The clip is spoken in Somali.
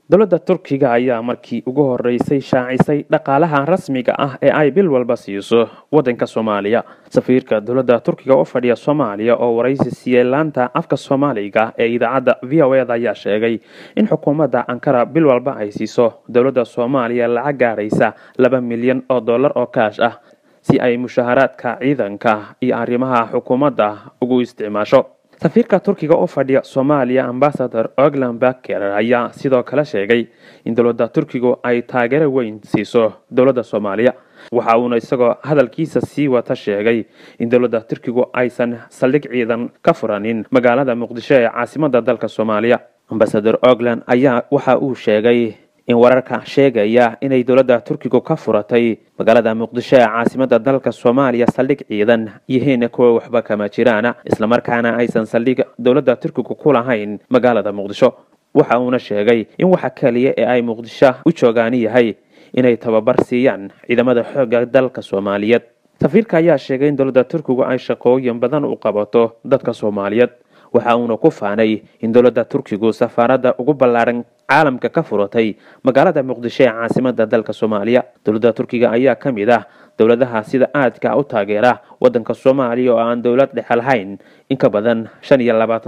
dowladda Turkiga ayaa markii ugu horeysay shaacisay dhaqaalaha rasmiga ah ee ay bil walba siiso wadanka Soomaaliya. Safiirka dowladda Turkiga oo fadhiya Soomaaliya oo waraysi siiyay laanta afka Soomaaliga ee idaacadda VOA ayaa sheegay in xukuumadda Ankara bil walba ay siiso dowladda Soomaaliya lacag gaaraysa $2 milyan oo kaash ah si ay mushaharaadka ciidanka iyo arrimaha xukuumadda ugu isticmaasho. Safiirka Turkiga oo fadhiya Soomaaliya Ambassador Oglan Baker ayaa sidoo kale sheegay in dowladda Turkiga ay taageero weyn siiso dowladda Soomaaliya. Waxa uu isagoo hadalkiisa sii wata sheegay in dowladda Turkiga aysan saldhig ciidan ka furanin magaalada Muqdisho ee caasimadda dalka Soomaaliya. Ambassador Oglan ayaa waxa uu sheegay in wararka sheegaya inay dowladda Turkiga ka furatay magaalada Muqdisho ee caasimadda dalka Soomaaliya saldhig ciidan yihiin kuwa waxba kama jiraan, isla markaana aysan saldhig dowladda Turkiga ku lahayn magaalada Muqdisho. Waxa uu sheegay in waxa kaliya ee ay Muqdisho u joogaan yahay inay tababar siiyaan ciidamada xoogga dalka Soomaaliyeed. Safiirka ayaa sheegay in dowladda Turkiga ay shaqooyin badan u qabato dadka Soomaaliyeed. waxa uu ku faanay in dowladda Turkiga safaarada ugu ballaaran caalamka ka furatay magaalada Muqdisho ee caasimadda dalka Soomaaliya. Dowladda Turkiga ayaa kamid ah dowladaha sida aadka u taageera wadanka Soomaaliya oo aan dowlad dhexe lahayn in ka badan 25